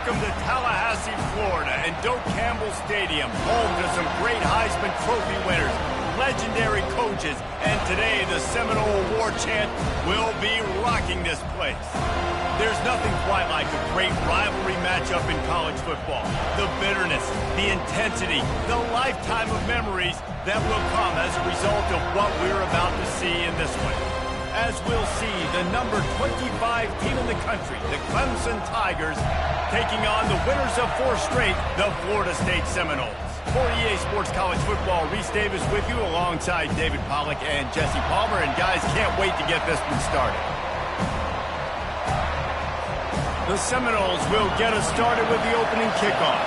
Welcome to Tallahassee, Florida, and Doak Campbell Stadium, home to some great Heisman Trophy winners, legendary coaches, and today the Seminole Award chant will be rocking this place. There's nothing quite like a great rivalry matchup in college football. The bitterness, the intensity, the lifetime of memories that will come as a result of what we're about to see in this one. As we'll see the number 25 team in the country, the Clemson Tigers, taking on the winners of 4 straight, the Florida State Seminoles. For EA Sports College Football, Reese Davis with you alongside David Pollack and Jesse Palmer. And guys, can't wait to get this one started. The Seminoles will get us started with the opening kickoff.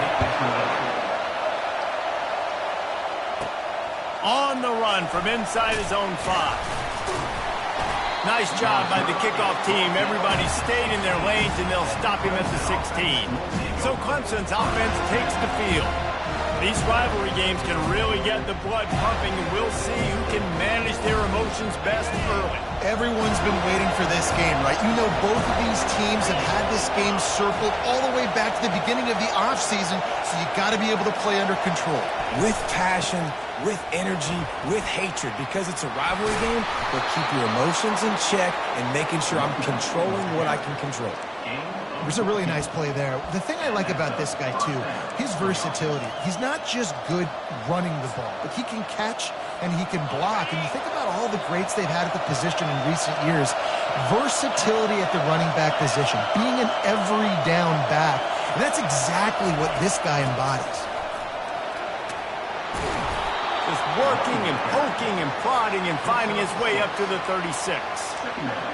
On the run from inside his own 5. Nice job by the kickoff team. Everybody stayed in their lanes, and they'll stop him at the 16. So Clemson's offense takes the field. These rivalry games can really get the blood pumping, and we'll see who can manage their emotions best early. Everyone's been waiting for this game, right? You know, both of these teams have had this game circled all the way back to the beginning of the offseason, so you got to be able to play under control. With passion, with energy, with hatred, because it's a rivalry game, but keep your emotions in check and making sure I'm controlling what I can control. There's a really nice play there. The thing I like about this guy, too, his versatility. He's not just good running the ball, but he can catch and he can block. And you think about all the greats they've had at the position in recent years. Versatility at the running back position, being an every down back. And that's exactly what this guy embodies. Just working and poking and prodding and finding his way up to the 36.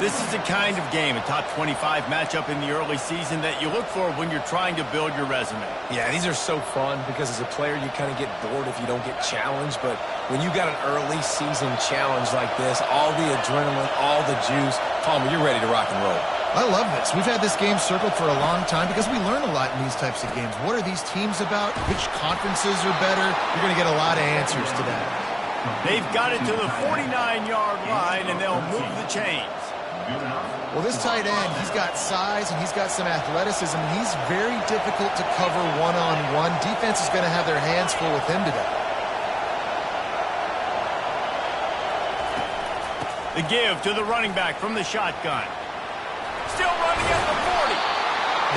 This is the kind of game, a top 25 matchup in the early season, that you look for when you're trying to build your resume. Yeah, these are so fun because as a player you kind of get bored if you don't get challenged, but when you got an early season challenge like this, all the adrenaline, all the juice, Palmer, you're ready to rock and roll. I love this. We've had this game circled for a long time because we learn a lot in these types of games. What are these teams about? Which conferences are better? You're going to get a lot of answers to that. They've got it to the 49-yard line, and they'll move the chains. Well, this tight end, he's got size and he's got some athleticism, and he's very difficult to cover one-on-one. Defense is going to have their hands full with him today. The give to the running back from the shotgun. Still running at the 40.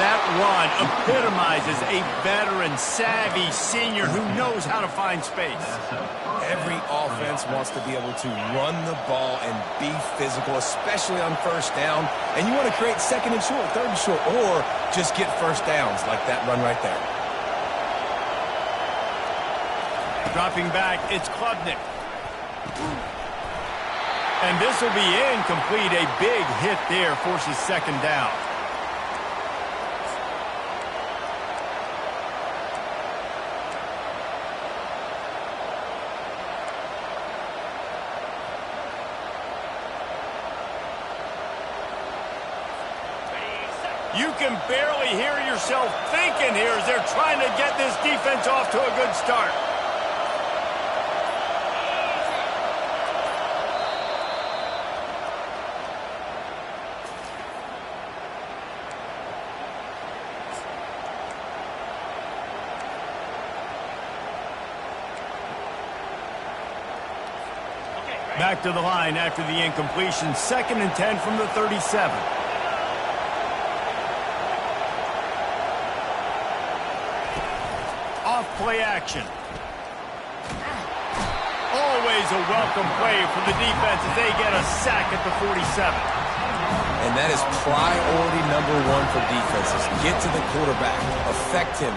That run epitomizes a veteran, savvy senior who knows how to find space. Every offense wants to be able to run the ball and be physical, especially on first down. And you want to create second and short, third and short, or just get first downs like that run right there. Dropping back, it's Klubnik. And this will be incomplete. A big hit there forces second down. You can barely hear yourself thinking here as they're trying to get this defense off to a good start. Back to the line after the incompletion. 2nd and 10 from the 37. Off play action. Always a welcome play for the defense as they get a sack at the 47. And that is priority number 1 for defenses. Get to the quarterback. Affect him.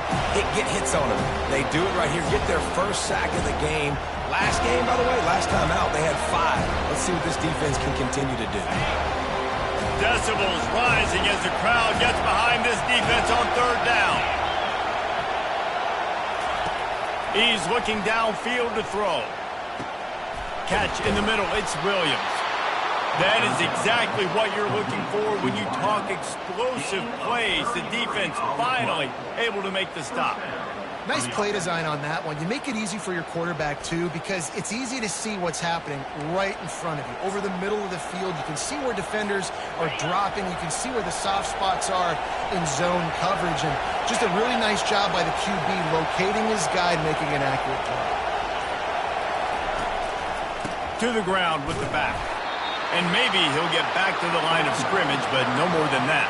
Get hits on him. They do it right here. Get their first sack of the game. Last game, by the way, last time out, they had 5. Let's see what this defense can continue to do. Decibels rising as the crowd gets behind this defense on 3rd down. He's looking downfield to throw. Catch in the middle. It's Williams. That is exactly what you're looking for when you talk explosive plays. The defense finally able to make the stop. Nice play design on that one. You make it easy for your quarterback, too, because it's easy to see what's happening right in front of you. Over the middle of the field, you can see where defenders are dropping. You can see where the soft spots are in zone coverage. And just a really nice job by the QB locating his guy and making an accurate To play. the ground with the back. And maybe he'll get back to the line of scrimmage, but no more than that.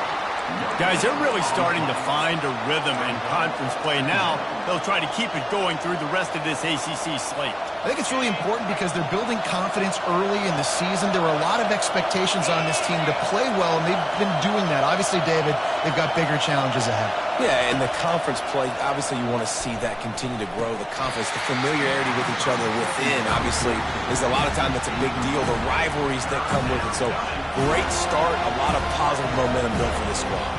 Guys, they're really starting to find a rhythm in conference play now. They'll try to keep it going through the rest of this ACC slate. I think it's really important because they're building confidence early in the season. There were a lot of expectations on this team to play well, and they've been doing that. Obviously, David, they've got bigger challenges ahead. Yeah, and the conference play, obviously you want to see that continue to grow. The confidence, the familiarity with each other within, obviously, is a lot of time that's a big deal. The rivalries that come with it. So, great start, a lot of positive momentum built for this squad.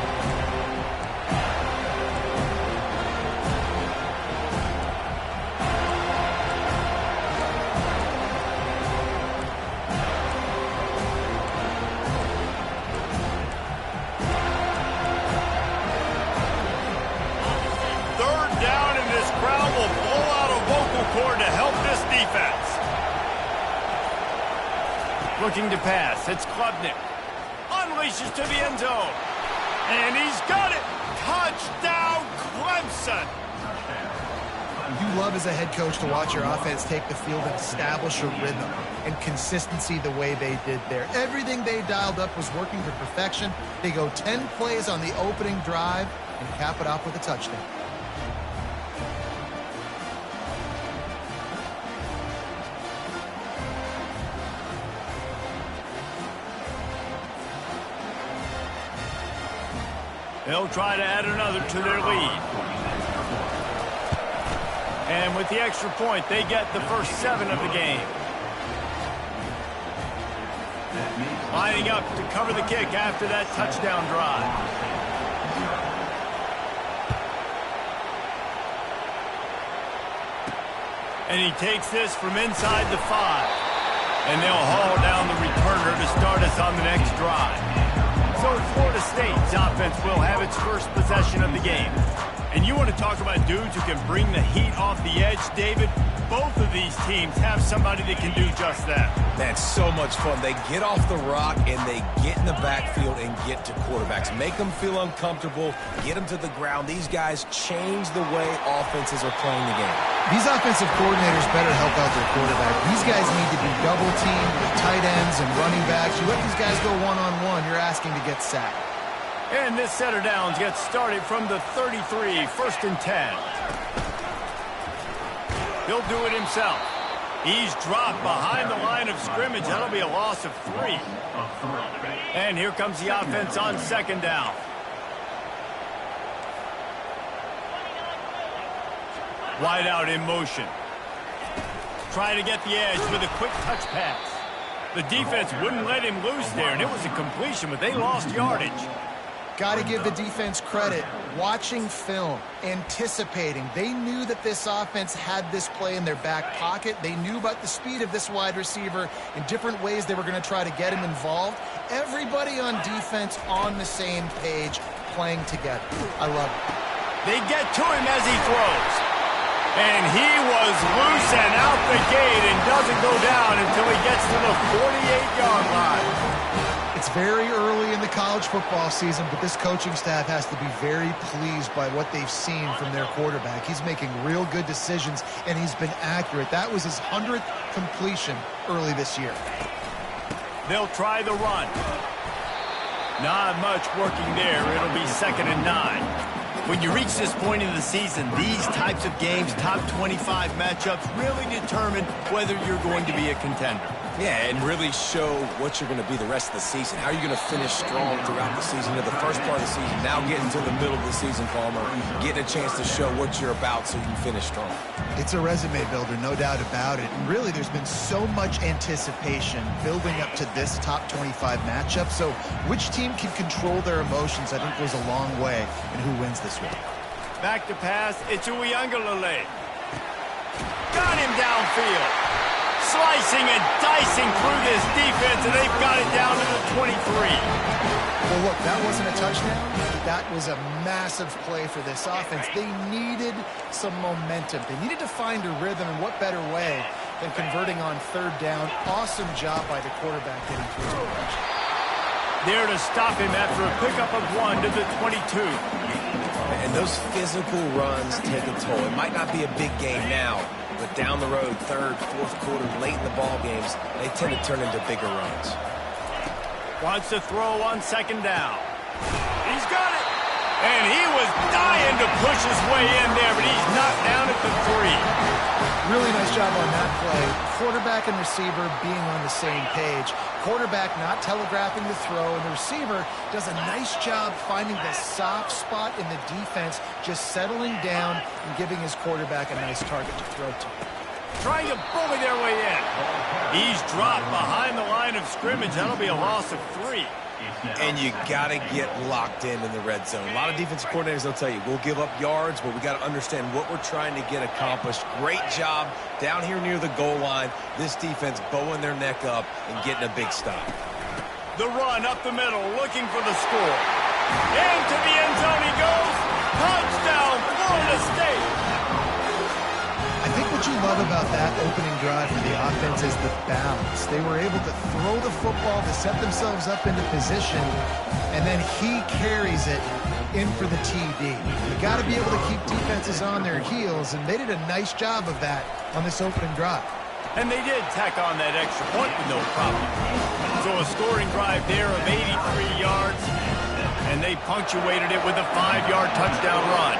To help this defense. Looking to pass. It's Klubnik. Unleashes to the end zone. And he's got it. Touchdown, Clemson. You love as a head coach to watch your offense take the field and establish a rhythm and consistency the way they did there. Everything they dialed up was working to perfection. They go 10 plays on the opening drive and cap it off with a touchdown. They'll try to add another to their lead. And with the extra point, they get the first 7 of the game. Lining up to cover the kick after that touchdown drive. And he takes this from inside the 5. And they'll haul down the returner to start us on the next drive. So Florida State's offense will have its first possession of the game. And you want to talk about dudes who can bring the heat off the edge, David? Both of these teams have somebody that can do just that. That's so much fun. They get off the rock and they get in the backfield and get to quarterbacks. Make them feel uncomfortable, get them to the ground. These guys change the way offenses are playing the game. These offensive coordinators better help out their quarterback. These guys need to be double-teamed with tight ends and running backs. You let these guys go one-on-one, you're asking to get sacked. And this set of downs gets started from the 33, 1st and 10. He'll do it himself. He's dropped behind the line of scrimmage. That'll be a loss of 3. And here comes the offense on 2nd down. Wide out in motion. Trying to get the edge with a quick touch pass. The defense wouldn't let him loose there, and it was a completion, but they lost yardage. Got to give the defense credit. Watching film, anticipating. They knew that this offense had this play in their back pocket. They knew about the speed of this wide receiver in different ways they were going to try to get him involved. Everybody on defense on the same page, playing together. I love it. They get to him as he throws. And he was loose and out the gate and doesn't go down until he gets to the 48-yard line. It's very early in the college football season, but this coaching staff has to be very pleased by what they've seen from their quarterback. He's making real good decisions, and he's been accurate. That was his 100th completion early this year. They'll try the run. Not much working there. It'll be 2nd and 9. When you reach this point in the season, these types of games, top 25 matchups, really determine whether you're going to be a contender. Yeah, and really show what you're going to be the rest of the season. How are you going to finish strong throughout the season? You know, the first part of the season, now getting to the middle of the season, Palmer, getting a chance to show what you're about so you can finish strong. It's a resume builder, no doubt about it. And really, there's been so much anticipation building up to this top 25 matchup. So which team can control their emotions, I think, goes a long way in who wins this one. Back to pass, it's Uiagalelei. Got him downfield. slicing and dicing through this defense, and they've got it down to the 23. Well, look, that wasn't a touchdown. That was a massive play for this offense. They needed some momentum. They needed to find a rhythm, and what better way than converting on third down. Awesome job by the quarterback getting through his progression. There to stop him after a pickup of 1 to the 22. And those physical runs take a toll. It might not be a big game now, but down the road, third, fourth quarter, late in the ball games, they tend to turn into bigger runs. Wants to throw on second down. He's got it. And he was dying to push his way in there, but he's knocked down at the 3. Really nice job on that play. Quarterback and receiver being on the same page. Quarterback not telegraphing the throw, and the receiver does a nice job finding the soft spot in the defense, just settling down and giving his quarterback a nice target to throw to. Trying to bully their way in. He's dropped behind the line of scrimmage. That'll be a loss of 3. And you got to get locked in the red zone. A lot of defensive coordinators, they'll tell you, we'll give up yards, but we got to understand what we're trying to get accomplished. Great job down here near the goal line. This defense bowing their neck up and getting a big stop. The run up the middle, looking for the score. Into the end zone he goes. Touchdown, Florida State. I think what you love about that opening drive for the offense is the balance. They were able to throw the football to set themselves up into position, and then he carries it in for the TD. You got to be able to keep defenses on their heels, and they did a nice job of that on this opening drive. And they did tack on that extra point with no problem. So a scoring drive there of 83 yards, and they punctuated it with a 5-yard touchdown run.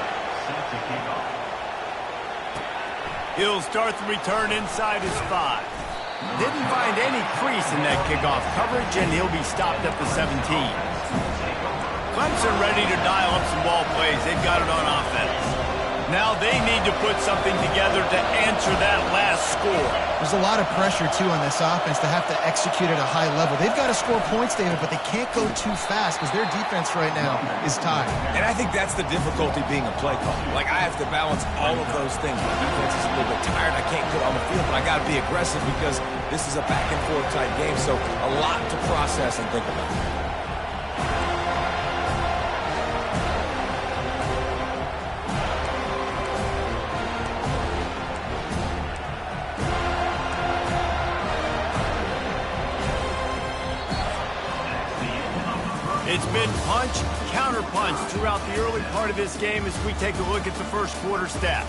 He'll start the return inside his 5. Didn't find any crease in that kickoff coverage, and he'll be stopped at the 17. Clemson ready to dial up some ball plays. They've got it on offense. Now they need to put something together to answer that last score. There's a lot of pressure, too, on this offense to have to execute at a high level. They've got to score points, David, but they can't go too fast because their defense right now is tired. And I think that's the difficulty being a play caller. Like, I have to balance all of those things. My defense is a little bit tired. I can't get on the field, but I got to be aggressive because this is a back-and-forth type game, so a lot to process and think about. It's been punch, counter-punch throughout the early part of this game as we take a look at the first quarter stats.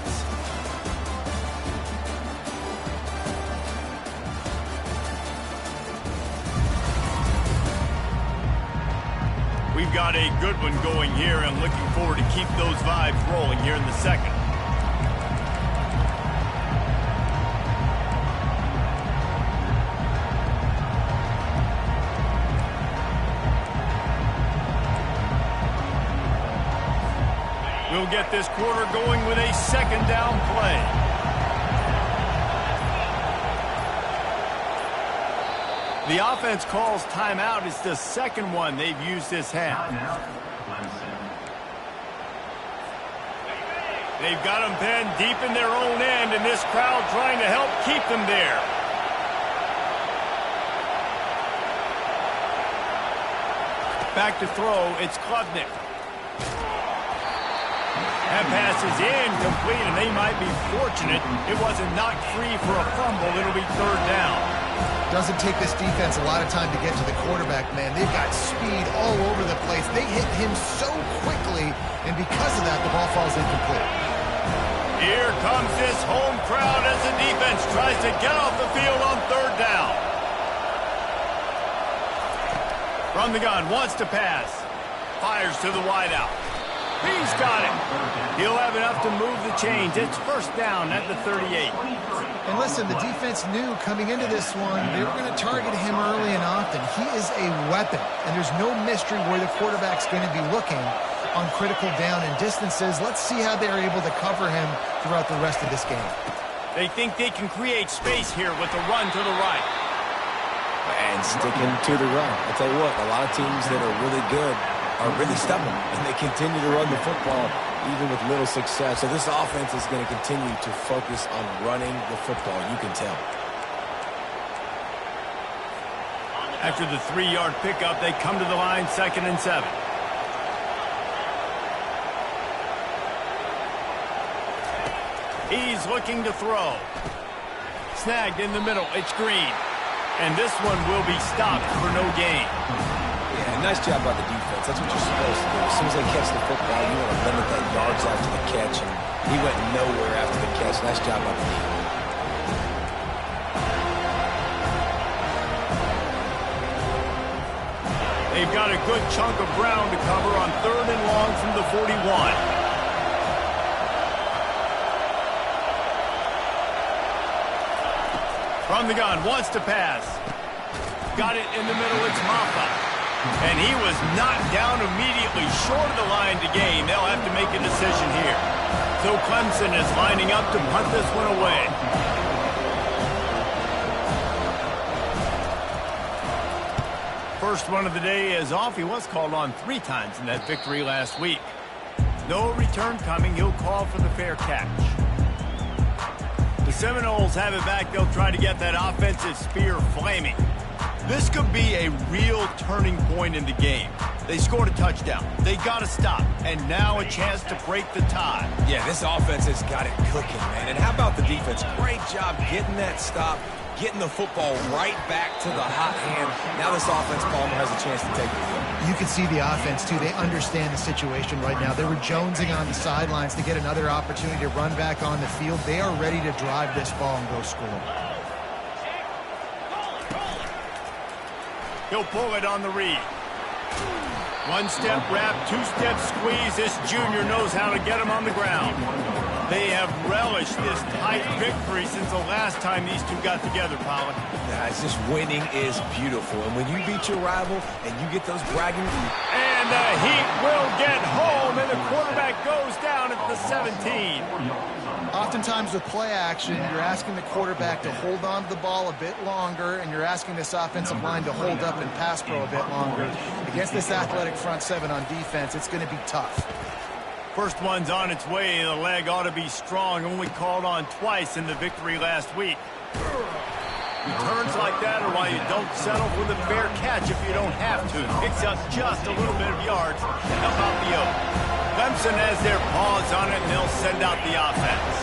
We've got a good one going here and looking forward to keep those vibes rolling here in the second. We'll get this quarter going with a second down play. The offense calls timeout. It's the second one they've used this half. They've got them pinned deep in their own end, and this crowd trying to help keep them there. Back to throw, it's Klubnik. That pass is incomplete, and they might be fortunate it wasn't knocked free for a fumble. It'll be third down. Doesn't take this defense a lot of time to get to the quarterback, man. They've got speed all over the place. They hit him so quickly, and because of that, the ball falls incomplete. Here comes this home crowd as the defense tries to get off the field on third down. From the gun, wants to pass. Fires to the wideout. He's got it. He'll have enough to move the chains. It's first down at the 38. And listen, the defense knew coming into this one, they were going to target him early and often. He is a weapon, and there's no mystery where the quarterback's going to be looking on critical down and distances. Let's see how they're able to cover him throughout the rest of this game. They think they can create space here with a run to the right. And sticking to the run. I tell you what, a lot of teams that are really good are really stubborn, and they continue to run the football even with little success. So this offense is going to continue to focus on running the football. You can tell. After the 3-yard pickup, they come to the line, 2nd and 7. He's looking to throw. Snagged in the middle. It's Green. And this one will be stopped for no gain. Yeah, nice job by the defense. That's what you're supposed to do. As soon as they catch the football, you want to limit that yards after the catch. And he went nowhere after the catch. Nice job by the defense. They've got a good chunk of ground to cover on 3rd and long from the 41. From the gun, wants to pass. Got it in the middle, it's Maffa. And he was knocked down immediately short of the line to gain. They'll have to make a decision here. So Clemson is lining up to punt this one away. First one of the day is off. He was called on 3 times in that victory last week. No return coming. He'll call for the fair catch. The Seminoles have it back. They'll try to get that offensive spear flaming. This could be a real turning point in the game. They scored a touchdown. They got to stop. And now a chance to break the tie. Yeah, this offense has got it cooking, man. And how about the defense? Great job getting that stop, getting the football right back to the hot hand. Now this offense, Palmer, has a chance to take the lead. You can see the offense, too. They understand the situation right now. They were jonesing on the sidelines to get another opportunity to run back on the field. They are ready to drive this ball and go score. He'll pull it on the read. 1-step wrap, 2-step squeeze. This junior knows how to get him on the ground. They have relished this tight victory since the last time these two got together, Pollock. Guys, this winning is beautiful. And when you beat your rival and you get those bragging... And the Heat will get home, and the quarterback goes down at the 17. Oftentimes with play action, you're asking the quarterback to hold on to the ball a bit longer, and you're asking this offensive line to hold up and pass pro a bit longer. Against this athletic front 7 on defense, it's going to be tough. First one's on its way. The leg ought to be strong. Only called on twice in the victory last week. Returns like that are why you don't settle for the fair catch if you don't have to. Picks up just a little bit of yards to help out the yoke. Clemson has their paws on it, and they'll send out the offense.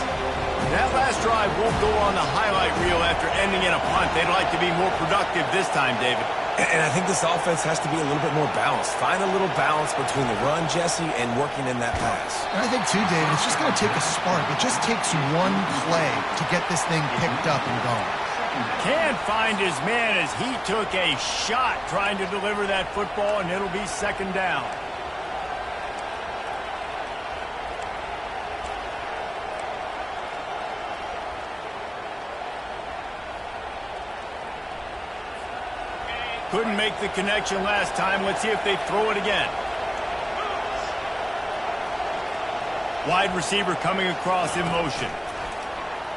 That last drive won't go on the highlight reel after ending in a punt. They'd like to be more productive this time, David. And I think this offense has to be a little bit more balanced. Find a little balance between the run, Jesse, and working in that pass. And I think, too, David, it's just going to take a spark. It just takes one play to get this thing picked up and going. Can't find his man as he took a shot trying to deliver that football, and it'll be 2nd down. Couldn't make the connection last time. Let's see if they throw it again. Wide receiver coming across in motion.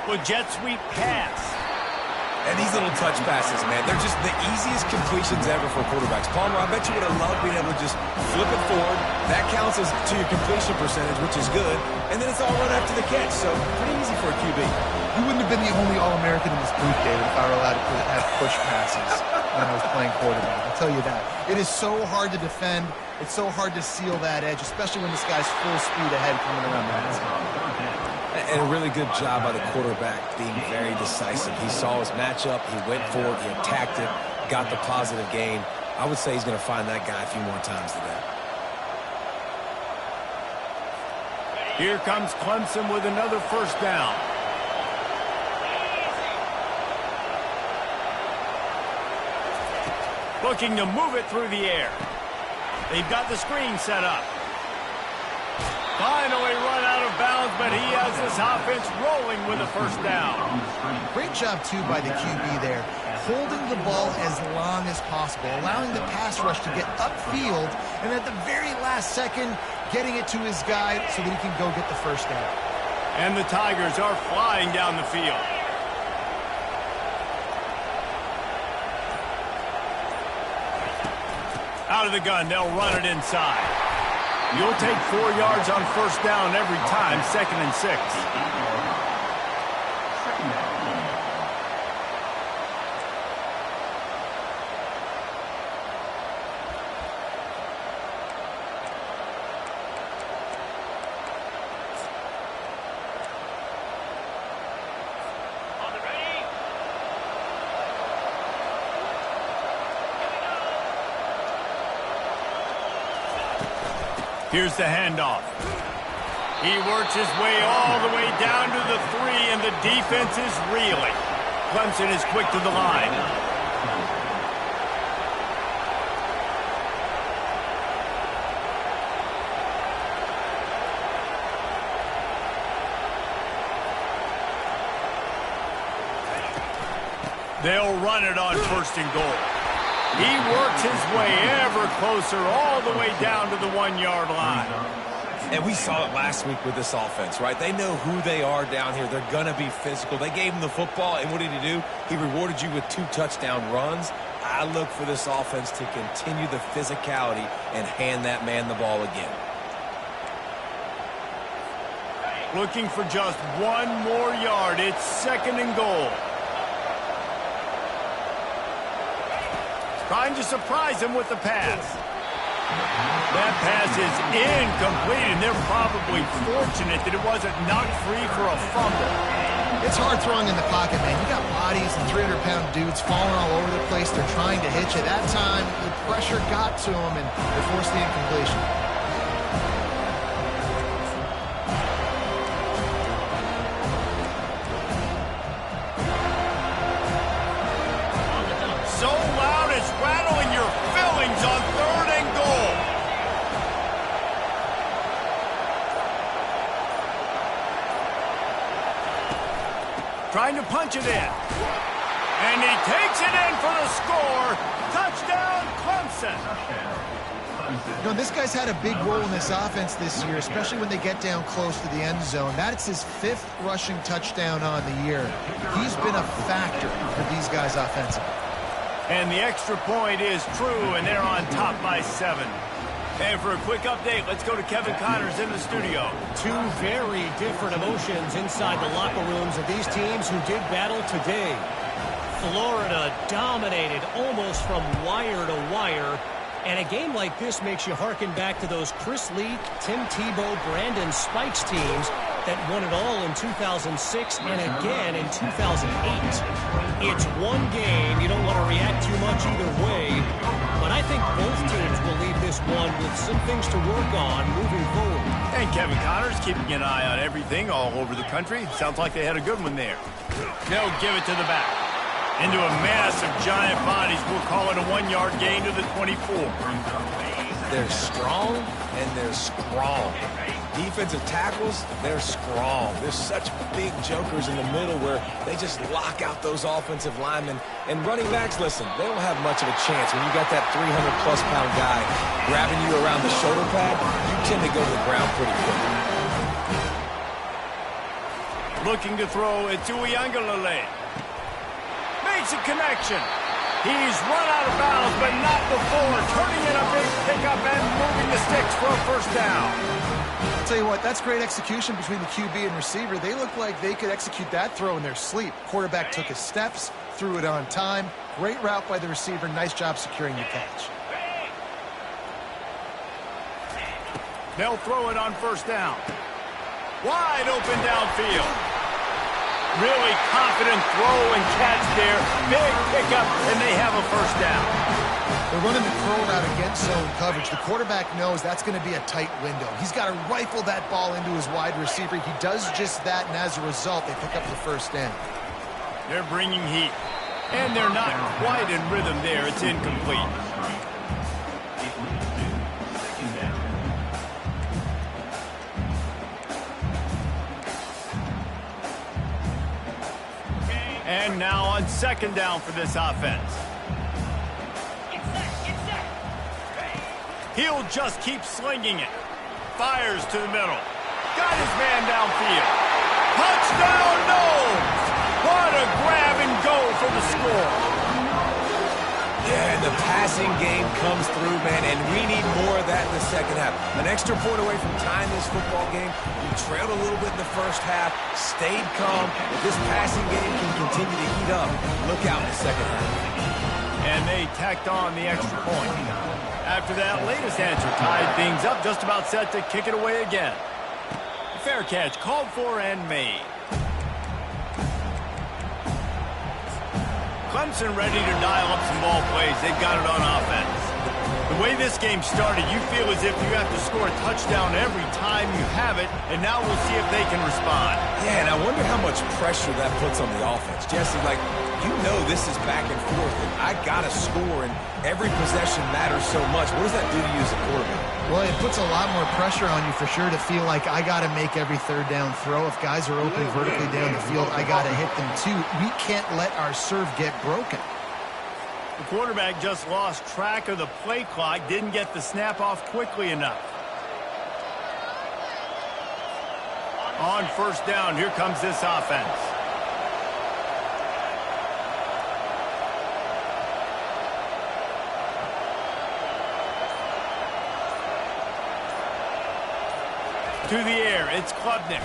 Well, jet sweep pass. And these little touch passes, man, they're just the easiest completions ever for quarterbacks. Palmer, I bet you would have loved being able to just flip it forward. That counts as to your completion percentage, which is good. And then it's all run after the catch, so pretty easy for a QB. You wouldn't have been the only All-American in this booth, David, if I were allowed to have push passes when I was playing quarterback. I'll tell you that. It is so hard to defend. It's so hard to seal that edge, especially when this guy's full speed ahead coming around the basket. And a really good job by the quarterback being very decisive. He saw his matchup, he went for it, he attacked it, got the positive gain. I would say he's going to find that guy a few more times today. Here comes Clemson with another 1st down. Looking to move it through the air. They've got the screen set up. Finally run out of bounds, but he has this offense rolling with a 1st down. Great job, too, by the QB there. Holding the ball as long as possible, allowing the pass rush to get upfield, and at the very last second, getting it to his guy so that he can go get the 1st down. And the Tigers are flying down the field. Out of the gun, they'll run it inside. You'll take 4 yards on 1st down every time, 2nd and 6. Here's the handoff. He works his way all the way down to the 3, and the defense is reeling. Clemson is quick to the line. They'll run it on 1st and goal. He works his way ever closer all the way down to the 1-yard line. And we saw it last week with this offense, right? They know who they are down here. They're going to be physical. They gave him the football, and what did he do? He rewarded you with 2 touchdown runs. I look for this offense to continue the physicality and hand that man the ball again. Looking for just 1 more yard. It's 2nd and goal. Trying to surprise him with the pass. That pass is incomplete, and they're probably fortunate that it wasn't knocked free for a fumble. It's hard throwing in the pocket, man. You got bodies and 300-pound dudes falling all over the place. They're trying to hit you. That time, the pressure got to them, and they forced the incompletion. So loud it's rattling your fillings on 3rd and goal. Trying to punch it in. And he takes it in for the score. Touchdown, Clemson. You know, this guy's had a big role in this offense this year, especially when they get down close to the end zone. That's his 5th rushing touchdown on the year. He's been a factor for these guys offensively. And the extra point is true, and they're on top by 7. And for a quick update, let's go to Kevin Connors in the studio. 2 very different emotions inside the locker rooms of these teams who did battle today. Florida dominated almost from wire to wire. And a game like this makes you harken back to those Chris Lee, Tim Tebow, Brandon Spikes teams that won it all in 2006 and again in 2008. It's one game. You don't want to react too much either way. But I think both teams will leave this one with some things to work on moving forward. And Kevin Connors keeping an eye on everything all over the country. Sounds like they had a good one there. They'll give it to the back. Into a mass of giant bodies. We'll call it a 1-yard gain to the 24. They're strong, and they're strong. Defensive tackles, they're strong. There's such big jokers in the middle where they just lock out those offensive linemen. And running backs, listen, they don't have much of a chance. When you got that 300-plus pound guy grabbing you around the shoulder pad, you tend to go to the ground pretty quick. Looking to throw it to Uiagalelei. Makes a connection. He's run out of bounds, but not before turning in a big pickup and moving the sticks for a 1st down. I'll tell you what, that's great execution between the QB and receiver. They look like they could execute that throw in their sleep. Quarterback took his steps, threw it on time. Great route by the receiver. Nice job securing the catch. They'll throw it on 1st down. Wide open downfield. Really confident throw and catch there. Big pickup, and they have a 1st down. They're running the curl route against zone coverage. The quarterback knows that's going to be a tight window. He's got to rifle that ball into his wide receiver. He does just that, and as a result, they pick up the 1st down. They're bringing heat, and they're not quite in rhythm there. It's incomplete. And now on 2nd down for this offense. He'll just keep slinging it. Fires to the middle. Got his man downfield. Touchdown, Knowles! What a grab and go for the score. Yeah, and the passing game comes through, man, and we need more of that in the 2nd half. An extra point away from tying this football game. We trailed a little bit in the 1st half, stayed calm. If this passing game can continue to heat up, look out in the 2nd half. And they tacked on the extra point. After that latest answer tied things up, just about set to kick it away again. Fair catch called for and made. Clemson ready to dial up some ball plays. They've got it on offense. The The way this game started, you feel as if you have to score a touchdown every time you have it, and now we'll see if they can respond. Yeah, and I wonder how much pressure that puts on the offense. Jesse, like, you know this is back and forth, and I got to score, and every possession matters so much. What does that do to you as a quarterback? Well, it puts a lot more pressure on you for sure to feel like I got to make every third down throw. If guys are open vertically down the field, I got to hit them too. We can't let our serve get broken. The quarterback just lost track of the play clock, didn't get the snap off quickly enough. On first down, here comes this offense. To the air, it's Klubnik.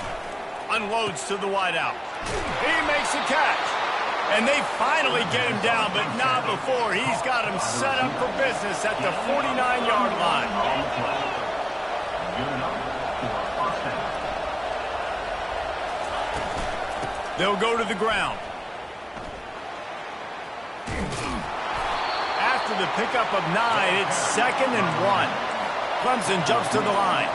Unloads to the wideout. He makes a catch. And they finally get him down, but not before. He's got him set up for business at the 49-yard line. They'll go to the ground. After the pickup of 9, it's 2nd and 1. Clemson jumps to the line.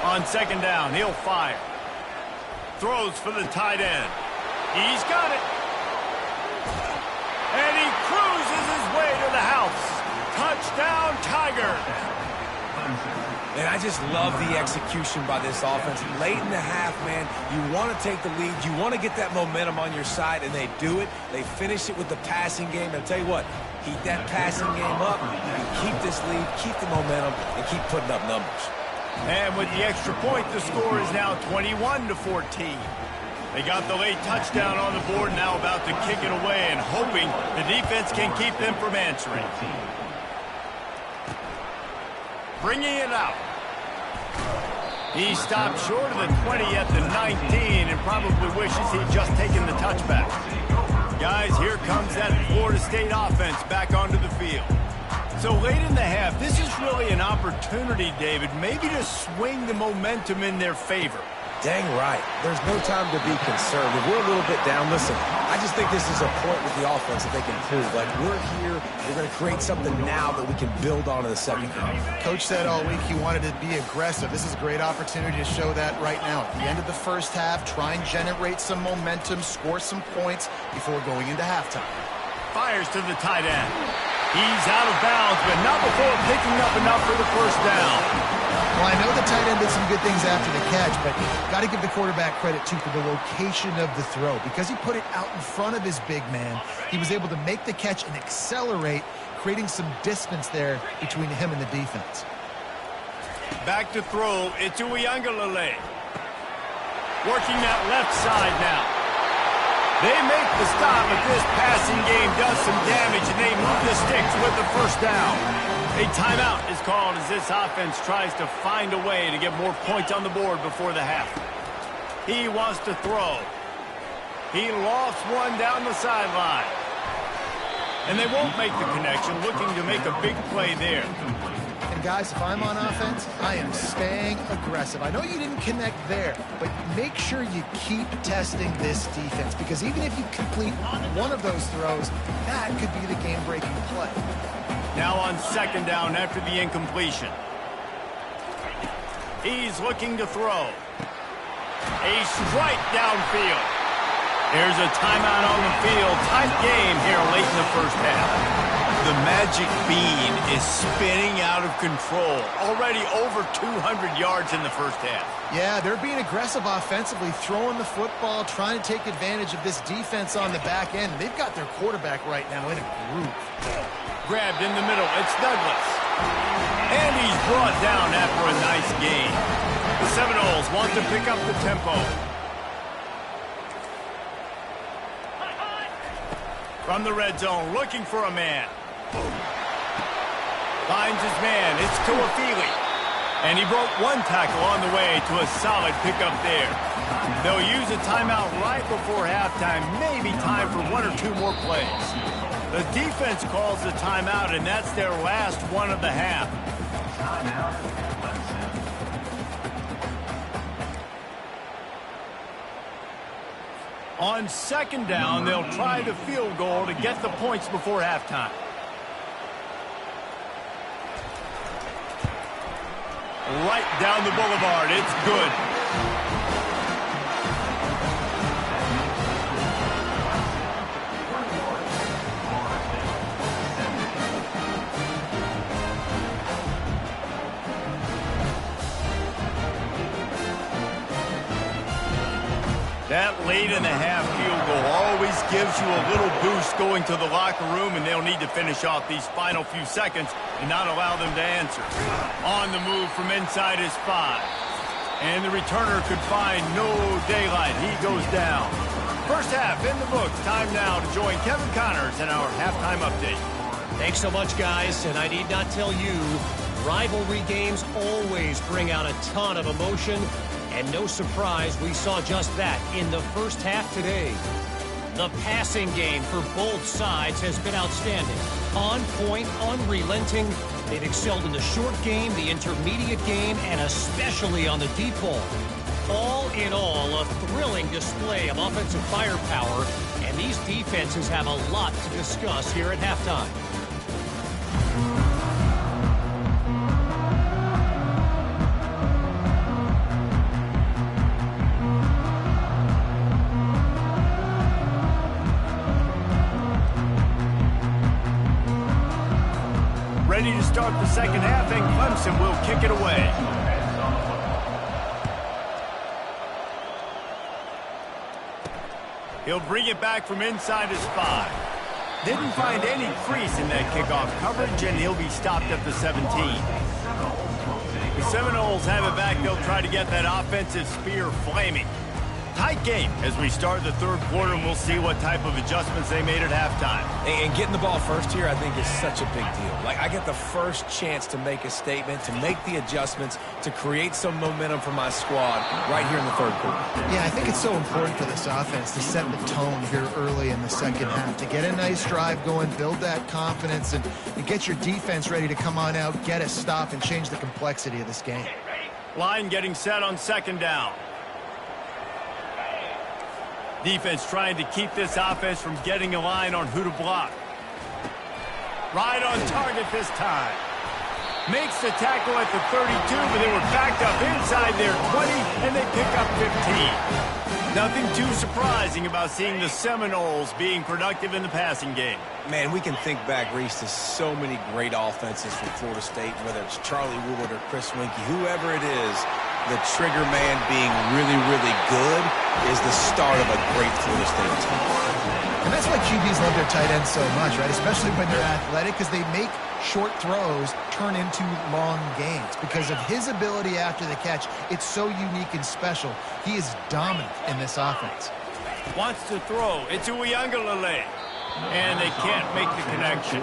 On second down, he'll fire. Throws for the tight end. He's got it. And he cruises his way to the house. Touchdown, Tigers. And I just love the execution by this offense. Late in the half, man, you want to take the lead. You want to get that momentum on your side, and they do it. They finish it with the passing game. And I'll tell you what, keep that passing game up. You keep this lead, keep the momentum, and keep putting up numbers. And with the extra point, the score is now 21-14. They got the late touchdown on the board, now about to kick it away and hoping the defense can keep them from answering. Bringing it out. He stopped short of the 20 at the 19 and probably wishes he'd just taken the touchback. Guys, here comes that Florida State offense back onto the field. So late in the half, this is really an opportunity, David, maybe to swing the momentum in their favor. Dang right. There's no time to be concerned. If we're a little bit down, listen, I just think this is a point with the offense that they can prove. Like, we're here, we're going to create something now that we can build on in the second half. Coach said all week he wanted to be aggressive. This is a great opportunity to show that right now. At the end of the first half, try and generate some momentum, score some points before going into halftime. Fires to the tight end. He's out of bounds, but not before picking up enough for the first down. Well, I know the tight end did some good things after the catch, but got to give the quarterback credit, too, for the location of the throw. Because he put it out in front of his big man, he was able to make the catch and accelerate, creating some distance there between him and the defense. Back to throw, it's Uiagalelei. Working that left side now. They make the stop, but this passing game does some damage, and they move the sticks with the first down. A timeout is called as this offense tries to find a way to get more points on the board before the half. He wants to throw. He lofts one down the sideline. And they won't make the connection, looking to make a big play there. And guys, if I'm on offense, I am staying aggressive. I know you didn't connect there, but make sure you keep testing this defense, because even if you complete one of those throws, that could be the game-breaking play. Now on second down after the incompletion. He's looking to throw. A strike downfield. There's a timeout on the field. Tight game here late in the first half. The magic bean is spinning out of control. Already over 200 yards in the first half. Yeah, they're being aggressive offensively, throwing the football, trying to take advantage of this defense on the back end. They've got their quarterback right now in a groove. Grabbed in the middle. It's Douglas. And he's brought down after a nice gain. The Seminoles want to pick up the tempo. From the red zone, looking for a man. Finds his man. It's Tuafili. And he broke one tackle on the way to a solid pickup there. They'll use a timeout right before halftime. Maybe time for one or two more plays. The defense calls the timeout, and that's their last one of the half. On second down, they'll try the field goal to get the points before halftime. Right down the boulevard. It's good. That late in the half field goal always gives you a little boost going to the locker room, and they'll need to finish off these final few seconds and not allow them to answer. On the move from inside his 5. And the returner could find no daylight. He goes down. First half in the books. Time now to join Kevin Connors in our halftime update. Thanks so much, guys, and I need not tell you, rivalry games always bring out a ton of emotion. And no surprise, we saw just that in the first half today. The passing game for both sides has been outstanding. On point, unrelenting. They've excelled in the short game, the intermediate game, and especially on the deep ball. All in all, a thrilling display of offensive firepower, and these defenses have a lot to discuss here at halftime. Ready to start the second half, and Clemson will kick it away. He'll bring it back from inside his 5. Didn't find any crease in that kickoff coverage, and he'll be stopped at the 17. The Seminoles have it back. They'll try to get that offensive spear flaming. Tight game as we start the third quarter, and we'll see what type of adjustments they made at halftime. And getting the ball first here, I think, is such a big deal. Like, I get the first chance to make a statement, to make the adjustments, to create some momentum for my squad right here in the third quarter. Yeah, I think it's so important for this offense to set the tone here early in the second half, to get a nice drive going, build that confidence, and get your defense ready to come on out, get a stop, and change the complexity of this game. Line getting set on second down. Defense trying to keep this offense from getting a line on who to block. Right on target this time. Makes the tackle at the 32, but they were backed up inside their 20, and they pick up 15. Nothing too surprising about seeing the Seminoles being productive in the passing game. Man, we can think back, Reese, to so many great offenses from Florida State, whether it's Charlie Woolard or Chris Winkie, whoever it is, the trigger man being really, really good is the start of a great Florida State team. And that's why QBs love their tight ends so much, right? Especially when they're athletic, because they make short throws turn into long gains. Because of his ability after the catch, it's so unique and special. He is dominant in this offense. Wants to throw. It's Uiagalelei. And they can't make the connection.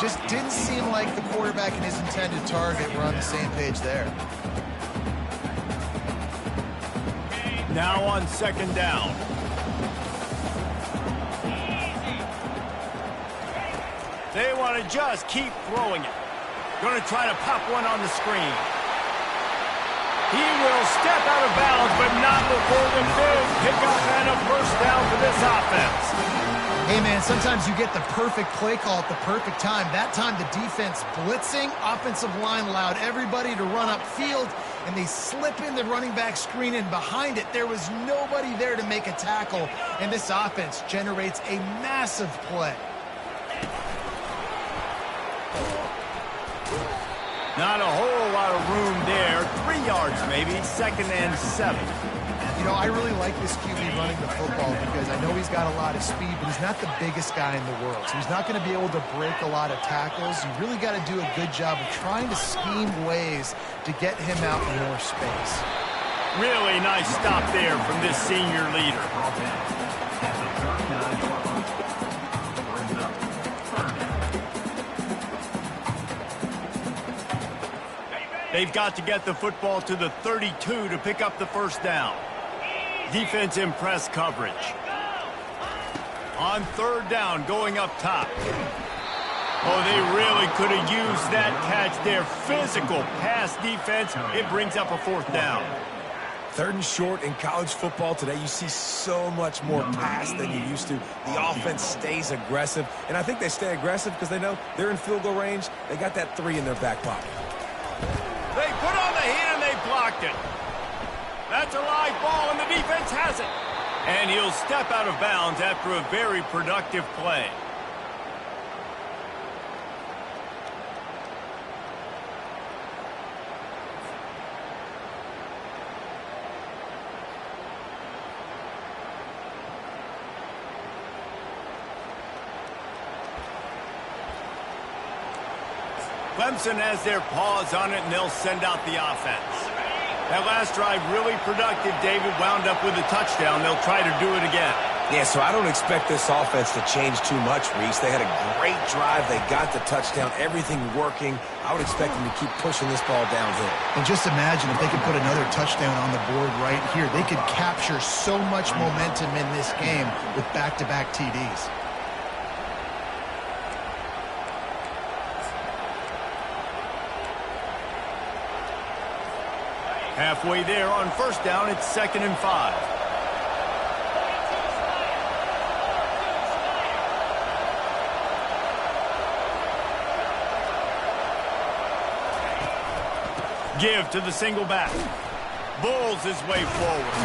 Just didn't seem like the quarterback and his intended target were on the same page there. Now on second down. They want to just keep throwing it. Going to try to pop one on the screen. He will step out of bounds, but not before the big pickup and a first down for this offense. Hey, man, sometimes you get the perfect play call at the perfect time. That time the defense blitzing, offensive line allowed everybody to run upfield, and they slip in the running back screen, and behind it there was nobody there to make a tackle, and this offense generates a massive play. Not a whole lot of room there. 3 yards maybe, 2nd and 7. You know, I really like this QB running the football because I know he's got a lot of speed, but he's not the biggest guy in the world. So he's not going to be able to break a lot of tackles. You really got to do a good job of trying to scheme ways to get him out in more space. Really nice stop there from this senior leader. They've got to get the football to the 32 to pick up the first down. Defense in press coverage. On third down, going up top. Oh, they really could have used that catch there. Physical pass defense. It brings up a fourth down. 3rd and short in college football today, you see so much more pass than you used to. The offense stays aggressive, and I think they stay aggressive because they know they're in field goal range. They got that 3 in their back pocket. They put on the heat and they blocked it. That's a live ball, and the defense has it. And he'll step out of bounds after a very productive play. Clemson has their paws on it, and they'll send out the offense. That last drive really productive. David wound up with a touchdown. They'll try to do it again. Yeah, so I don't expect this offense to change too much, Reese. They had a great drive. They got the touchdown. Everything working. I would expect them to keep pushing this ball downhill. And just imagine if they could put another touchdown on the board right here. They could capture so much momentum in this game with back-to-back TDs. Halfway there on 1st down, it's 2nd and 5. Give to the single back. Bulls his way forward.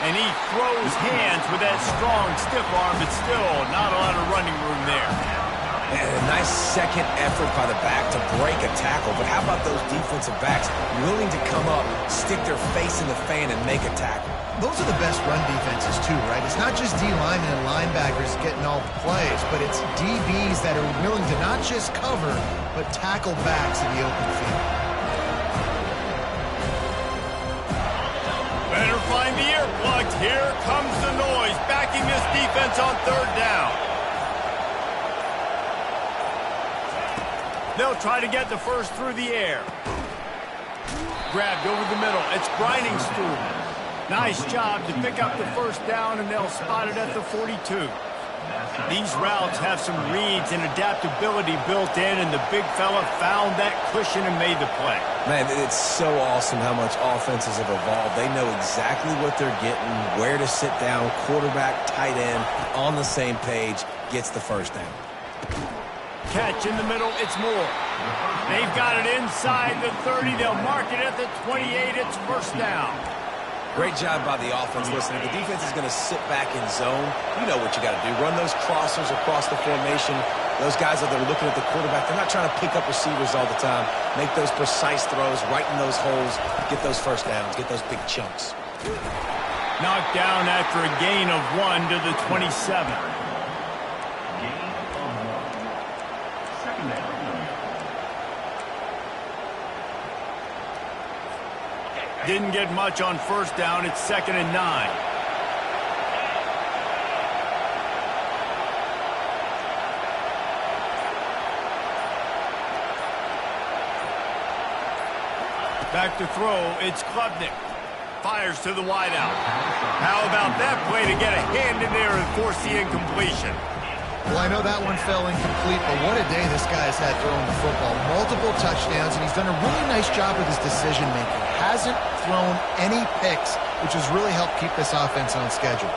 And he throws hands with that strong, stiff arm, but still not a lot of running room there. And a nice second effort by the back to break a tackle. But how about those defensive backs willing to come up, stick their face in the fan, and make a tackle? Those are the best run defenses, too, right? It's not just D-linemen and linebackers getting all the plays, but it's DBs that are willing to not just cover, but tackle backs in the open field. Better find the earplugs. Here comes the noise, backing this defense on 3rd down. They'll try to get the first through the air. Grabbed over the middle. It's Briningstool. Nice job to pick up the 1st down, and they'll spot it at the 42. These routes have some reads and adaptability built in, and the big fella found that cushion and made the play. Man, it's so awesome how much offenses have evolved. They know exactly what they're getting, where to sit down, quarterback, tight end, on the same page, gets the 1st down. Catch in the middle, it's Moore. They've got it inside the 30. They'll mark it at the 28. It's 1st down. Great job by the offense. Listen, if the defense is going to sit back in zone, you know what you got to do. Run those crossers across the formation. Those guys that are looking at the quarterback, they're not trying to pick up receivers all the time. Make those precise throws, right in those holes, get those 1st downs, get those big chunks. Knocked down after a gain of 1 to the 27. Didn't get much on 1st down. It's 2nd and 9. Back to throw. It's Klubnik. Fires to the wideout. How about that play to get a hand in there and force the incompletion? Well, I know that one fell incomplete, but what a day this guy has had throwing the football. Multiple touchdowns, and he's done a really nice job with his decision-making. Hasn't thrown any picks, which has really helped keep this offense on schedule.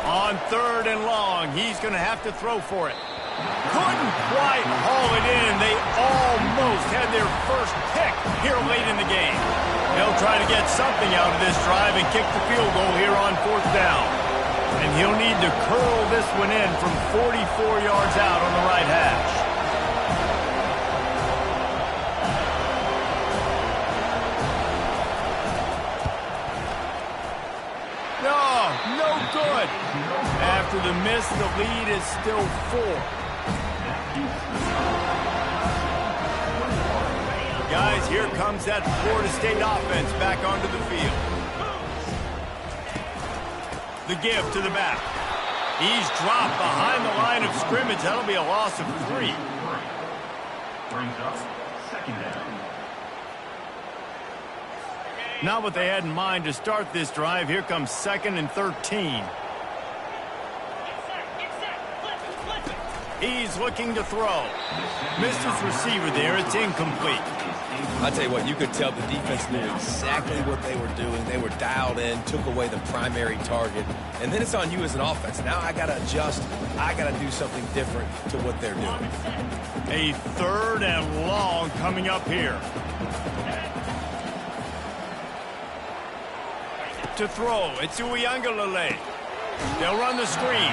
On 3rd and long, he's going to have to throw for it. Couldn't quite haul it in. They almost had their first pick here late in the game. They'll try to get something out of this drive and kick the field goal here on 4th down. And he'll need to curl this one in from 44 yards out on the right hash. No good. After the miss, the lead is still 4. Guys, here comes that Florida State offense back onto the field. The give to the back. He's dropped behind the line of scrimmage. That'll be a loss of 3. Brings up 2nd down. Not what they had in mind to start this drive. Here comes 2nd and 13. He's looking to throw. Missed his receiver there. It's incomplete. I'll tell you what, you could tell the defense knew exactly what they were doing. They were dialed in, took away the primary target. And then it's on you as an offense. Now I got to adjust. I got to do something different to what they're doing. A 3rd and long coming up here. To throw, it's Uiagalelei. They'll run the screen.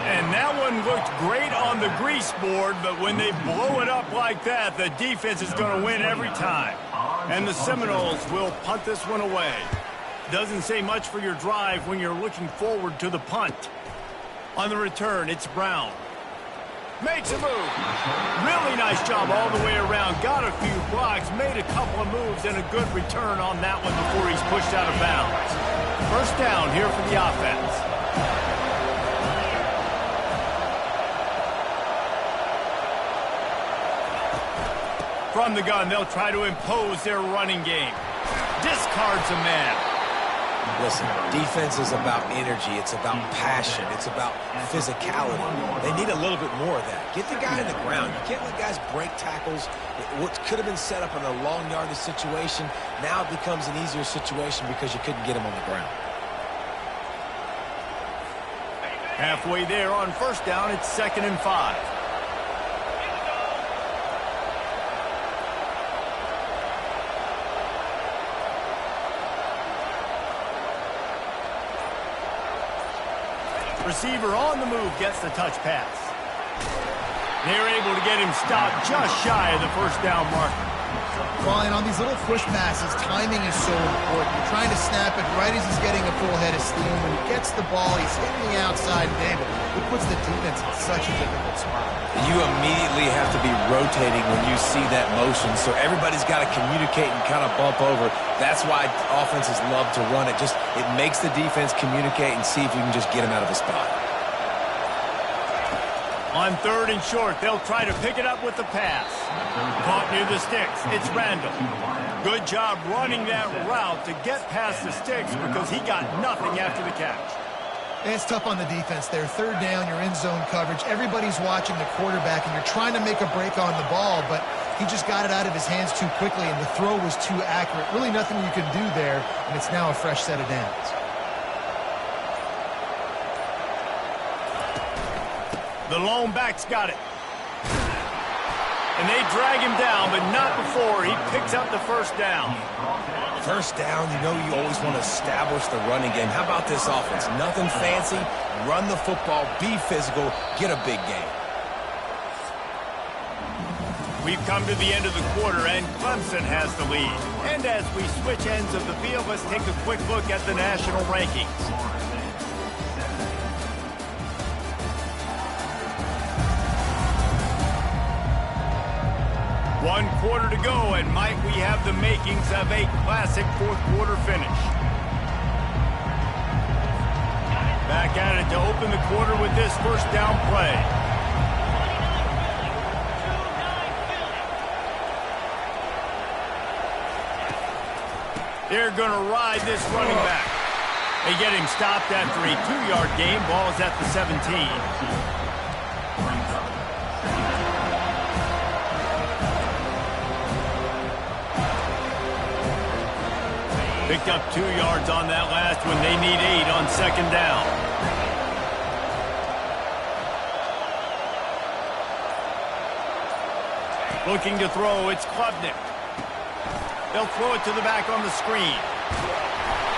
And that one looked great on the grease board, but when they blow it up like that, the defense is going to win every time. And the Seminoles will punt this one away. Doesn't say much for your drive when you're looking forward to the punt. On the return, it's Brown. Makes a move. Really nice job all the way around. Got a few blocks, made a couple of moves, and a good return on that one before he's pushed out of bounds. First down here for the offense. From the gun, they'll try to impose their running game. Discards a man. Listen, defense is about energy. It's about passion. It's about physicality. They need a little bit more of that. Get the guy in the ground. You can't let guys break tackles. What could have been set up in a long yardage situation, now it becomes an easier situation because you couldn't get him on the ground. Halfway there on first down, it's 2nd and 5. Receiver on the move gets the touch pass. They're able to get him stopped just shy of the first down marker. Well, and on these little push passes, timing is so important. You're trying to snap it right as he's getting a full head of steam. When he gets the ball, he's hitting the outside David. It puts the defense in such a difficult spot. You immediately have to be rotating when you see that motion, so everybody's got to communicate and kind of bump over. That's why offenses love to run it. It makes the defense communicate and see if you can just get him out of a spot. On 3rd and short, they'll try to pick it up with the pass. Caught near the sticks. It's Randall. Good job running that route to get past the sticks because he got nothing after the catch. It's tough on the defense there. 3rd down, you're in zone coverage. Everybody's watching the quarterback, and you're trying to make a break on the ball, but he just got it out of his hands too quickly, and the throw was too accurate. Really nothing you can do there, and it's now a fresh set of downs. The lone back's got it. And they drag him down, but not before he picks up the first down. First down, you always want to establish the running game. How about this offense? Nothing fancy. Run the football, be physical, get a big game. We've come to the end of the quarter, and Clemson has the lead. And as we switch ends of the field, let's take a quick look at the national rankings. One quarter to go, and might we have the makings of a classic fourth-quarter finish. Back at it to open the quarter with this first down play. They're going to ride this running back. They get him stopped after a 2-yard gain. Ball is at the 17. Picked up 2 yards on that last one. They need 8 on second down. Looking to throw, it's Klubnik. They'll throw it to the back on the screen.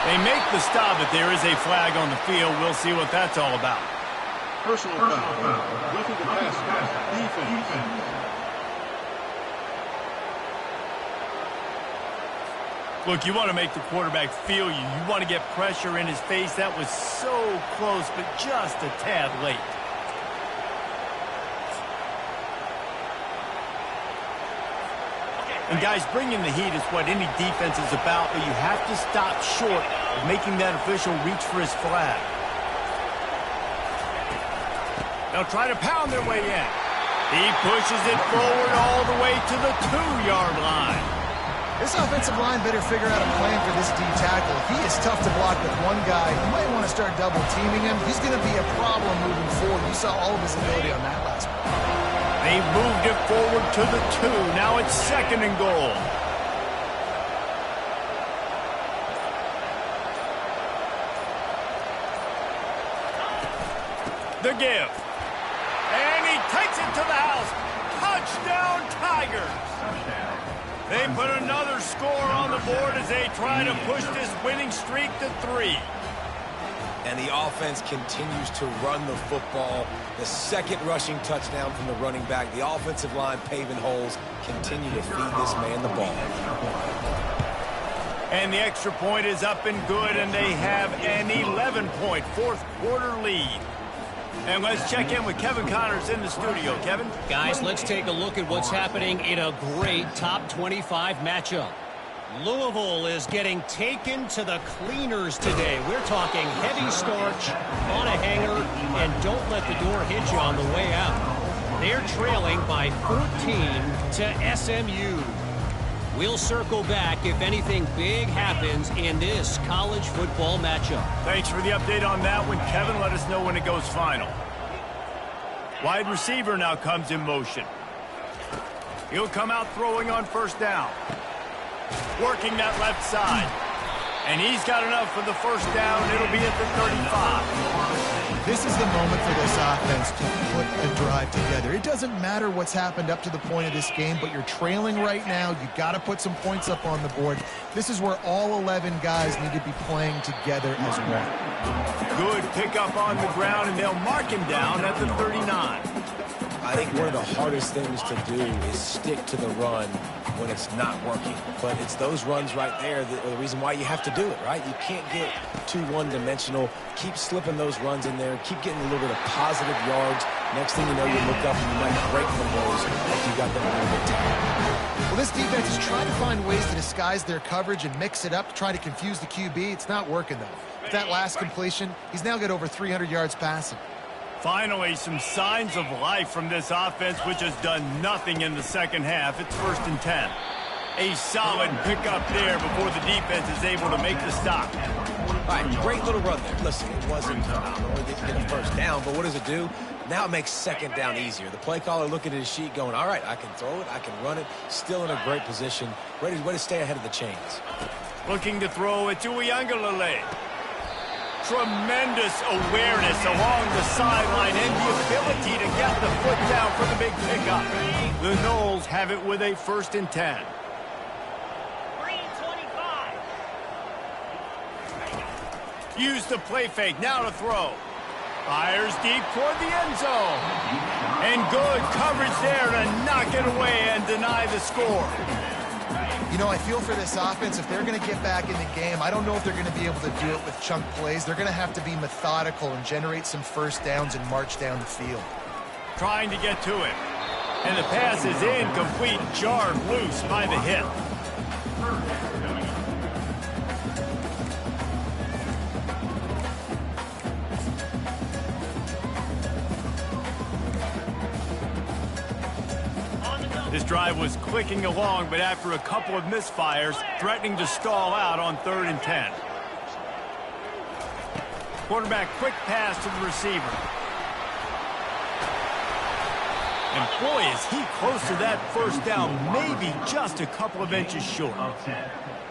They make the stop, but there is a flag on the field. We'll see what that's all about. Personal foul. Roughing the pass. Defense. Look, you want to make the quarterback feel you. You want to get pressure in his face. That was so close, but just a tad late. And guys, bringing the heat is what any defense is about, but you have to stop short of making that official reach for his flag. They'll try to pound their way in. He pushes it forward all the way to the 2-yard line. This offensive line better figure out a plan for this D tackle. He is tough to block with one guy. You might want to start double teaming him. He's going to be a problem moving forward. You saw all of his ability on that last one. They moved it forward to the 2. Now it's 2nd and goal. The give. And he takes it to the house. Touchdown, Tigers. They put another score on the board as they try to push this winning streak to 3. And the offense continues to run the football. The 2nd rushing touchdown from the running back. The offensive line paving holes. Continue to feed this man the ball. And the extra point is up and good, and they have an 11-point fourth-quarter lead. And let's check in with Kevin Connors in the studio. Kevin? Guys, let's take a look at what's happening in a great top 25 matchup. Louisville is getting taken to the cleaners today. We're talking heavy starch on a hanger, and don't let the door hit you on the way out. They're trailing by 14 to SMU. We'll circle back if anything big happens in this college football matchup. Thanks for the update on that one, Kevin. Let us know when it goes final. Wide receiver now comes in motion. He'll come out throwing on 1st down. Working that left side. And he's got enough for the 1st down. It'll be at the 35. This is the moment for this offense to put a drive together. It doesn't matter what's happened up to the point of this game, but you're trailing right now. You've got to put some points up on the board. This is where all 11 guys need to be playing together as one. Good pickup on the ground, and they'll mark him down at the 39. I think one of the hardest things to do is stick to the run when it's not working. But it's those runs right there that are the reason why you have to do it, right? You can't get too one-dimensional. Keep slipping those runs in there. Keep getting a little bit of positive yards. Next thing you know, you look up and you might break from those if you got them a little bit tight. Well, this defense is trying to find ways to disguise their coverage and mix it up, trying to confuse the QB. It's not working, though. With that last completion, he's now got over 300 yards passing. Finally, some signs of life from this offense, which has done nothing in the 2nd half. It's 1st and 10. A solid pickup there before the defense is able to make the stop. All right, great little run there. Listen, it wasn't phenomenal. It didn't get a 1st down, but what does it do? Now it makes 2nd down easier. The play caller looking at his sheet going, all right, I can throw it, I can run it. Still in a great position. Ready to stay ahead of the chains. Looking to throw it to Uiagalelei. Tremendous awareness along the sideline and the ability to get the foot down for the big pickup. The Noles have it with a 1st and 10. 3:25. Use the play fake. Now to throw. Fires deep toward the end zone. And good coverage there to knock it away and deny the score. You know, I feel for this offense, if they're going to get back in the game, I don't know if they're going to be able to do it with chunk plays. They're going to have to be methodical and generate some 1st downs and march down the field. Trying to get to it. And the pass is incomplete, jarred loose by the hip. This drive was clicking along, but after a couple of misfires, threatening to stall out on 3rd and 10. Quarterback quick pass to the receiver. And boy, is he close to that 1st down, maybe just a couple of inches short.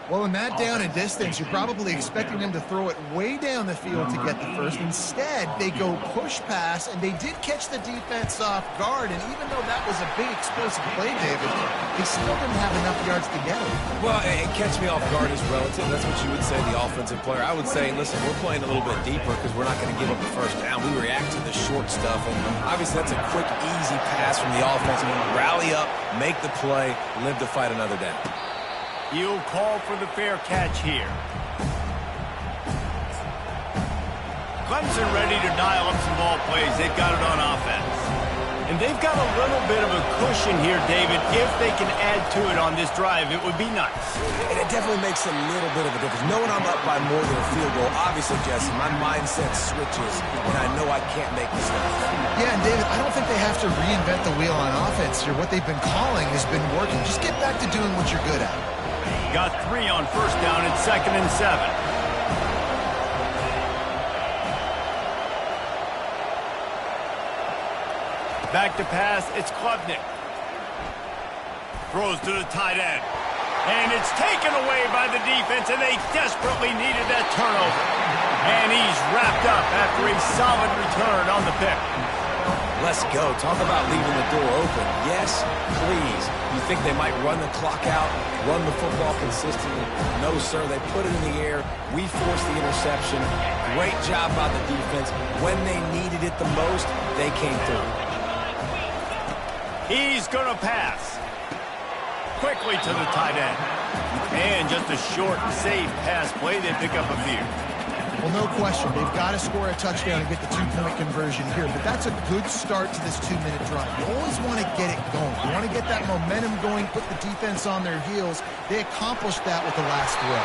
Well, in that down and distance, you're probably expecting them to throw it way down the field to get the 1st. Instead, they go push pass, and they did catch the defense off guard. And even though that was a big explosive play, David, they still didn't have enough yards to get it. Well, and catch me off guard is relative. That's what you would say, the offensive player. I would say, listen, we're playing a little bit deeper because we're not going to give up the 1st down. We react to the short stuff, and obviously that's a quick, easy pass from the offense. Rally up, make the play, live to fight another down. He'll call for the fair catch here. Clemson ready to dial up some ball plays. They've got it on offense. And they've got a little bit of a cushion here, David. If they can add to it on this drive, it would be nice. And it definitely makes a little bit of a difference. Knowing I'm up by more than a field goal, obviously, Jesse, my mindset switches, and I know I can't make mistakes. Yeah, and David, I don't think they have to reinvent the wheel on offense here. What they've been calling has been working. Just get back to doing what you're good at. got 3 on first down and 2nd and 7. Back to pass, it's Klubnik. Throws to the tight end. And it's taken away by the defense, and they desperately needed that turnover. And he's wrapped up after a solid return on the pick. Let's go. Talk about leaving the door open. Yes, please. You think they might run the clock out, run the football consistently? No, sir. They put it in the air. We forced the interception. Great job by the defense. When they needed it the most, they came through. He's going to pass. Quickly to the tight end. And just a short, safe pass play. They pick up a few. Well, no question. They've got to score a touchdown and get the 2-point conversion here. But that's a good start to this 2-minute drive. You always want to get it going. You want to get that momentum going, put the defense on their heels. They accomplished that with the last throw.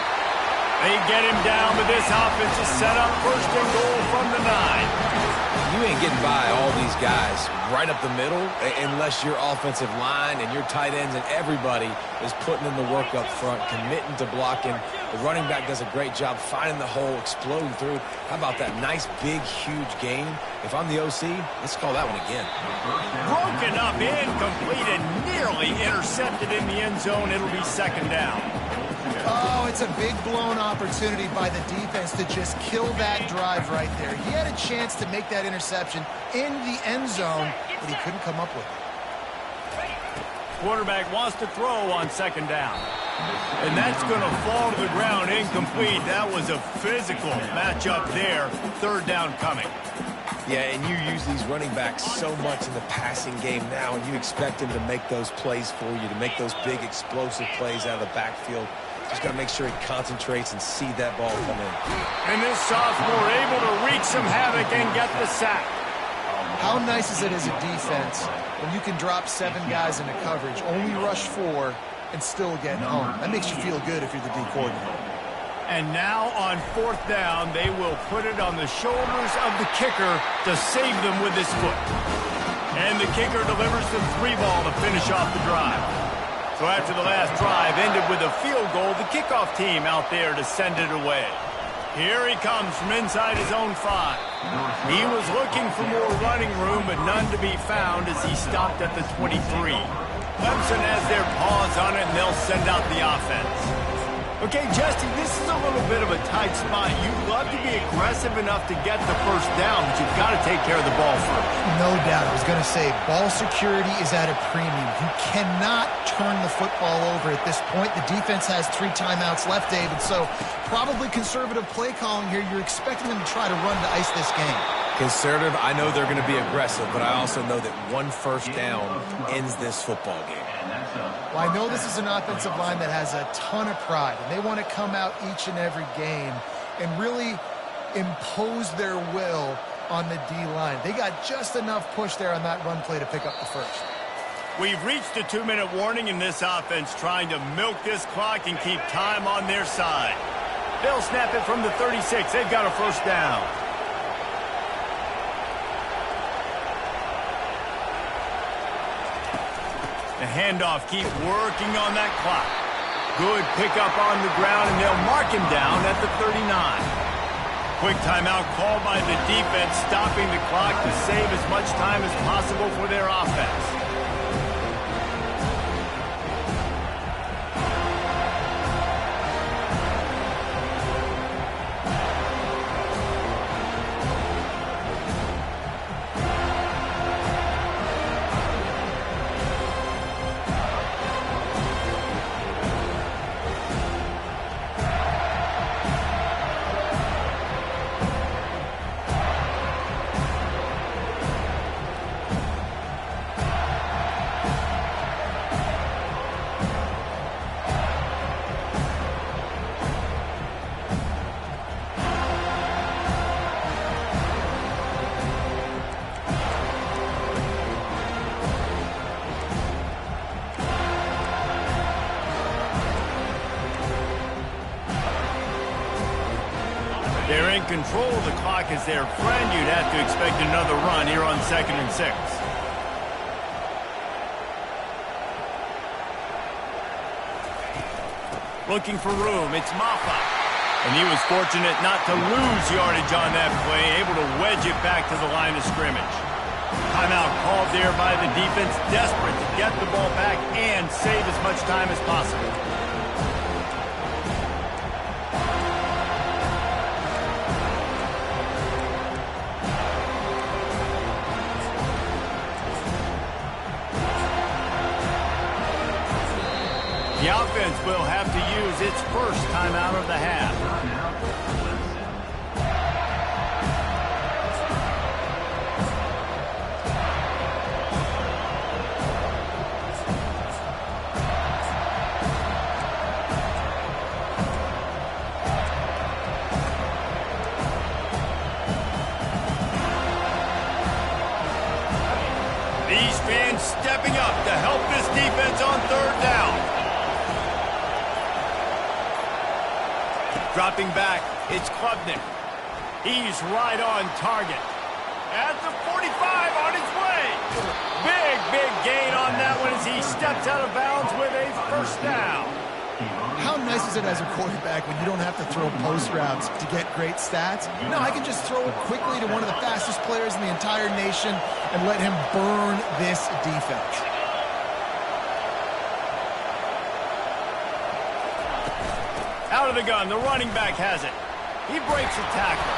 They get him down, but this offense is set up 1st and goal from the 9. You ain't getting by all these guys right up the middle unless your offensive line and your tight ends and everybody is putting in the work up front, committing to blocking. The running back does a great job finding the hole, exploding through. How about that nice, big, huge gain? If I'm the OC, let's call that one again. Broken up, incomplete, and nearly intercepted in the end zone. It'll be 2nd down. Oh, it's a big blown opportunity by the defense to just kill that drive right there. He had a chance to make that interception in the end zone, but he couldn't come up with it. Quarterback wants to throw on 2nd down. And that's going to fall to the ground incomplete. That was a physical matchup there. 3rd down coming. Yeah, and you use these running backs so much in the passing game now, and you expect them to make those plays for you, to make those big explosive plays out of the backfield. Just got to make sure he concentrates and see that ball come in. And this sophomore able to wreak some havoc and get the sack. How nice is it as a defense when you can drop 7 guys into coverage, only rush 4, and still get home? That makes you feel good if you're the D coordinator. And now on 4th down, they will put it on the shoulders of the kicker to save them with his foot. And the kicker delivers the 3 ball to finish off the drive. So after the last drive ended with a field goal, the kickoff team out there to send it away. Here he comes from inside his own 5. He was looking for more running room, but none to be found as he stopped at the 23. Clemson has their paws on it, and they'll send out the offense. Okay, Jesse, this is a little bit of a tight spot. You'd love to be aggressive enough to get the 1st down, but you've got to take care of the ball first. No doubt. I was going to say, ball security is at a premium. You cannot turn the football over at this point. The defense has 3 timeouts left, David, so probably conservative play calling here. You're expecting them to try to run to ice this game. Conservative, I know they're going to be aggressive, but I also know that 1 1st down ends this football game. Well, I know this is an offensive line that has a ton of pride, and they want to come out each and every game and really impose their will on the D-line. They got just enough push there on that run play to pick up the 1st. We've reached a 2-minute warning in this offense, trying to milk this clock and keep time on their side. They'll snap it from the 36. They've got a 1st down. The handoff keeps working on that clock. Good pickup on the ground, and they'll mark him down at the 39. Quick timeout called by the defense, stopping the clock to save as much time as possible for their offense. They're in control of the clock as their friend. You'd have to expect another run here on 2nd and 6. Looking for room. It's Maffa. And he was fortunate not to lose yardage on that play, able to wedge it back to the line of scrimmage. Timeout called there by the defense, desperate to get the ball back and save as much time as possible. The offense will have to use its first timeout of the half. These fans stepping up to help this defense on third down. Dropping back, it's Klubnik. He's right on target. At the 45, on his way. Big gain on that one as he steps out of bounds with a first down. How nice is it as a quarterback when you don't have to throw post routes to get great stats? No, I can just throw it quickly to one of the fastest players in the entire nation and let him burn this defense. Out of the gun, the running back has it. He breaks a tackle.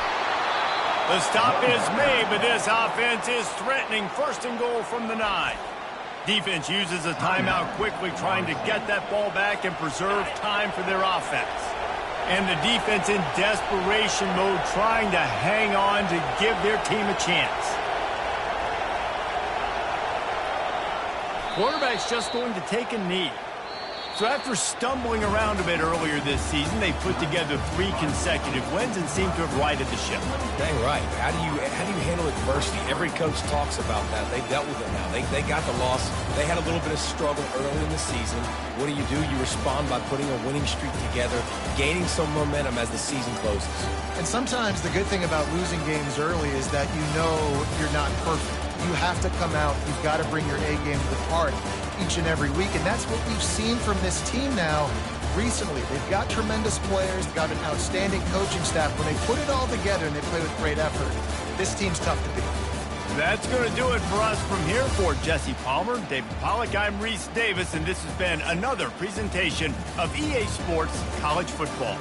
The stop is made, but this offense is threatening first and goal from the 9. Defense uses a timeout quickly, trying to get that ball back and preserve time for their offense. And the defense in desperation mode, trying to hang on to give their team a chance. Quarterback's just going to take a knee. So after stumbling around a bit earlier this season, they put together 3 consecutive wins and seem to have righted the ship. Dang right. How do you handle adversity? Every coach talks about that. They dealt with it now. They got the loss. They had a little bit of struggle early in the season. What do? You respond by putting a winning streak together, gaining some momentum as the season closes. And sometimes the good thing about losing games early is that you know you're not perfect. You have to come out. You've got to bring your A game to the park each and every week, and that's what we've seen from this team now recently. They've got tremendous players, they've got an outstanding coaching staff. When they put it all together and they play with great effort, this team's tough to beat. That's going to do it for us from here. For Jesse Palmer, David Pollack, I'm Reese Davis, and this has been another presentation of EA Sports College Football.